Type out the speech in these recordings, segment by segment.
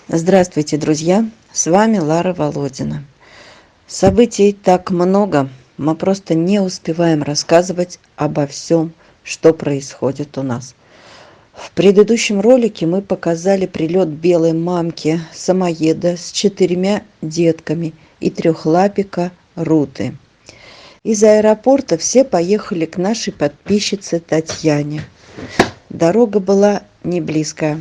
Здравствуйте, друзья! С вами Лара Володина. Событий так много, мы просто не успеваем рассказывать обо всем, что происходит у нас. В предыдущем ролике мы показали прилет белой мамки самоеда с 4 детками и трехлапика Руты. Из аэропорта все поехали к нашей подписчице Татьяне. Дорога была не близкая.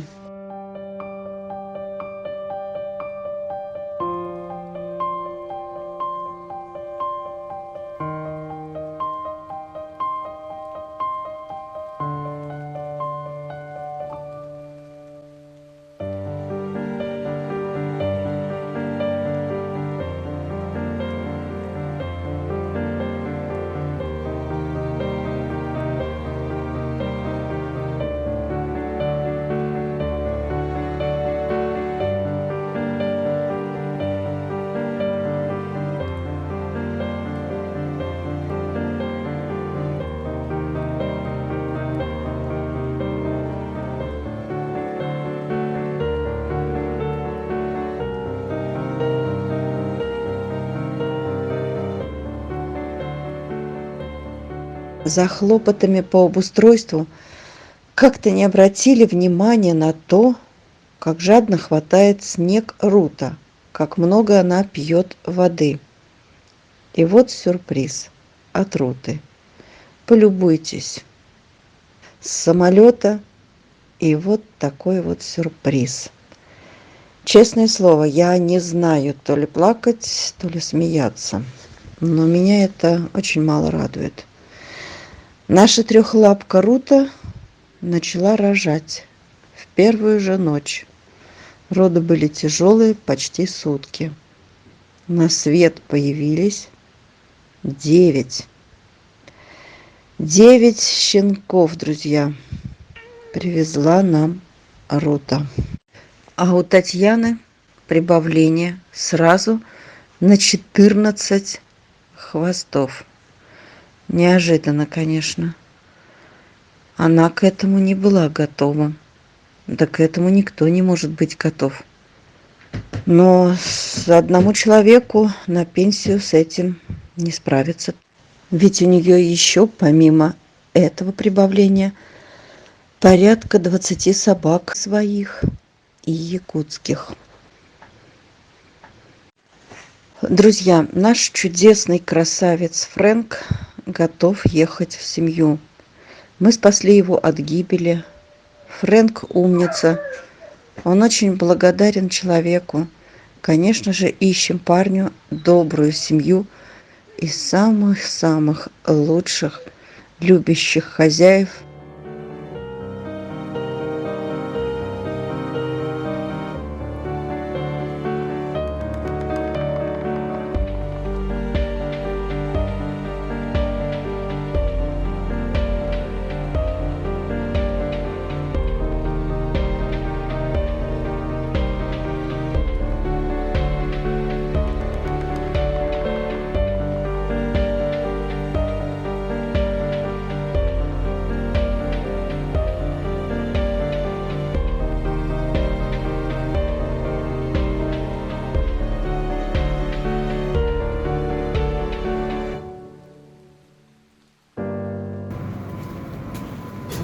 За хлопотами по обустройству как-то не обратили внимания на то, как жадно хватает снег Рута, как много она пьет воды. И вот сюрприз от Руты. Полюбуйтесь. С самолета и вот такой вот сюрприз. Честное слово, я не знаю, то ли плакать, то ли смеяться. Но меня это очень мало радует. Наша трехлапка Рута начала рожать в первую же ночь. Роды были тяжелые, почти сутки. На свет появились 9. 9 щенков, друзья, привезла нам Рута. А у Татьяны прибавление сразу на 14 хвостов. Неожиданно, конечно. Она к этому не была готова. Да к этому никто не может быть готов. Но одному человеку на пенсию с этим не справиться. Ведь у нее еще, помимо этого прибавления, порядка 20 собак своих и якутских. Друзья, наш чудесный красавец Фрэнк готов ехать в семью. Мы спасли его от гибели. Фрэнк умница. Он очень благодарен человеку. Конечно же, ищем парню добрую семью из самых-самых лучших, любящих хозяев.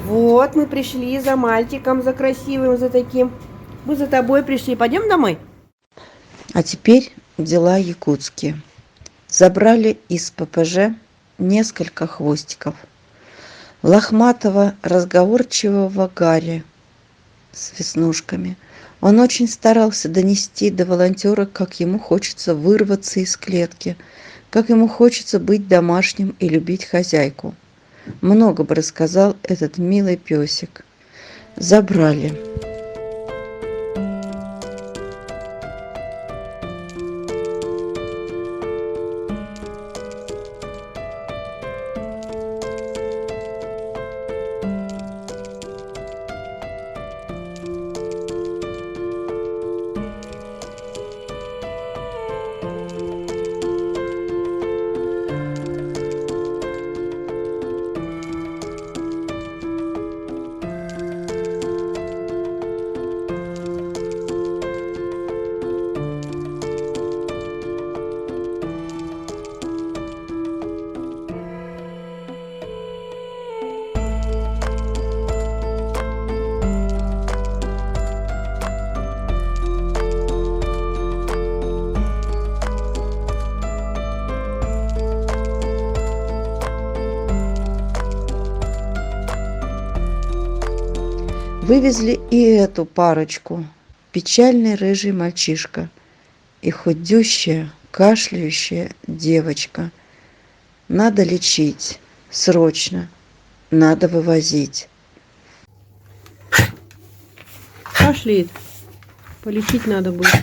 Вот мы пришли за мальчиком, за красивым, за таким. Мы за тобой пришли. Пойдем домой? А теперь дела якутские. Забрали из ППЖ несколько хвостиков. Лохматого, разговорчивого Гарри с веснушками. Он очень старался донести до волонтера, как ему хочется вырваться из клетки, как ему хочется быть домашним и любить хозяйку. Много бы рассказал этот милый песик. Забрали. Вывезли и эту парочку. Печальный рыжий мальчишка и худющая, кашляющая девочка. Надо лечить. Срочно. Надо вывозить. Кашляет. Полечить надо будет.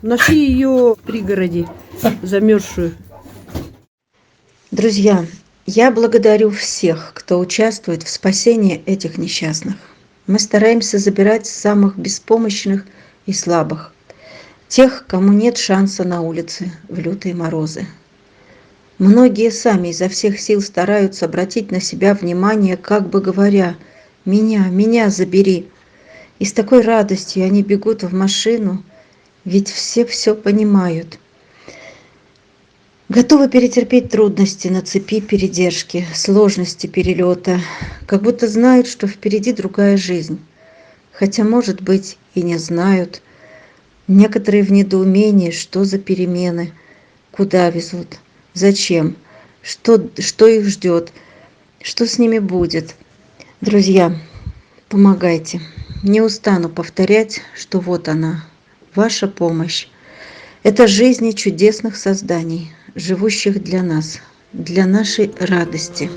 Нашли ее в пригороде, замерзшую. Друзья, я благодарю всех, кто участвует в спасении этих несчастных. Мы стараемся забирать самых беспомощных и слабых. Тех, кому нет шанса на улице в лютые морозы. Многие сами изо всех сил стараются обратить на себя внимание, как бы говоря: меня забери». И с такой радостью они бегут в машину, ведь все понимают. Готовы перетерпеть трудности на цепи передержки, сложности перелета, как будто знают, что впереди другая жизнь. Хотя, может быть, и не знают. Некоторые в недоумении, что за перемены, куда везут, зачем, что их ждет, что с ними будет. Друзья, помогайте. Не устану повторять, что вот она, ваша помощь. Это жизни чудесных созданий, живущих для нас, для нашей радости.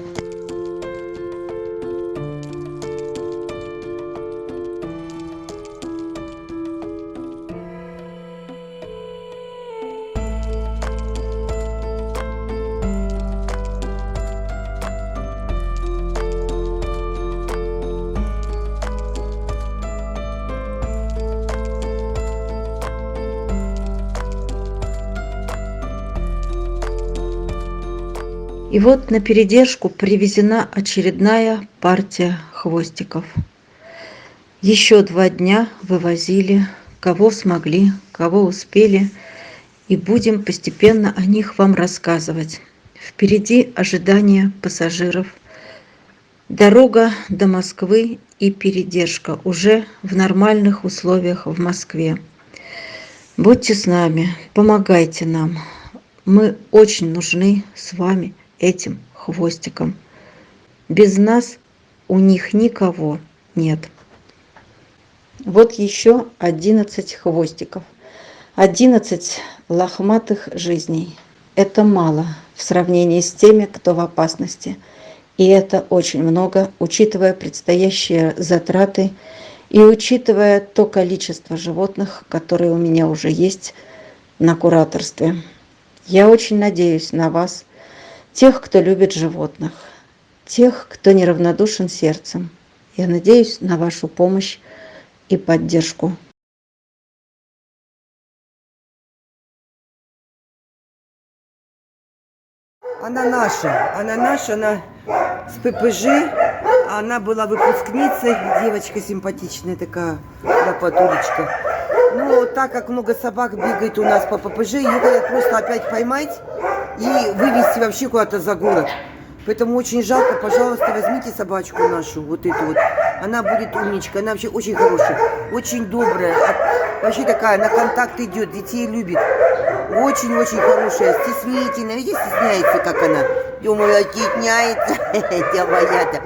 И вот на передержку привезена очередная партия хвостиков. Еще 2 дня вывозили, кого смогли, кого успели, и будем постепенно о них вам рассказывать. Впереди ожидание пассажиров, дорога до Москвы и передержка уже в нормальных условиях в Москве. Будьте с нами, помогайте нам. Мы очень нужны с вами, этим хвостикам. Без нас у них никого нет. Вот еще 11 хвостиков. 11 лохматых жизней. Это мало в сравнении с теми, кто в опасности. И это очень много, учитывая предстоящие затраты и учитывая то количество животных, которые у меня уже есть на кураторстве. Я очень надеюсь на вас, тех, кто любит животных, тех, кто неравнодушен сердцем. Я надеюсь на вашу помощь и поддержку. Она наша, она с ППЖ, она была выпускницей, девочка симпатичная такая, лопатулечка. Но так как много собак бегает у нас по ППЖ, ее хотят просто опять поймать и вывести вообще куда-то за город. Поэтому очень жалко, пожалуйста, возьмите собачку нашу, вот эту вот. Она будет умничка, она вообще очень хорошая, очень добрая, вообще такая, на контакт идет, детей любит. Очень-очень хорошая, стеснительная, видите, стесняется, как она. Думаю, стесняется, это моя-то.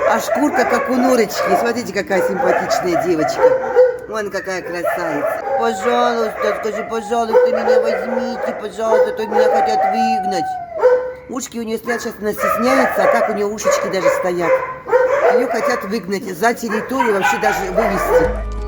А шкурка, как у Норочки, смотрите, какая симпатичная девочка. Вон какая красавица. Пожалуйста, скажи, пожалуйста, меня возьмите, пожалуйста, то меня хотят выгнать. Ушки у нее стоят, сейчас она стесняется, а так у нее ушечки даже стоят. Ее хотят выгнать за территорию, вообще даже вывести.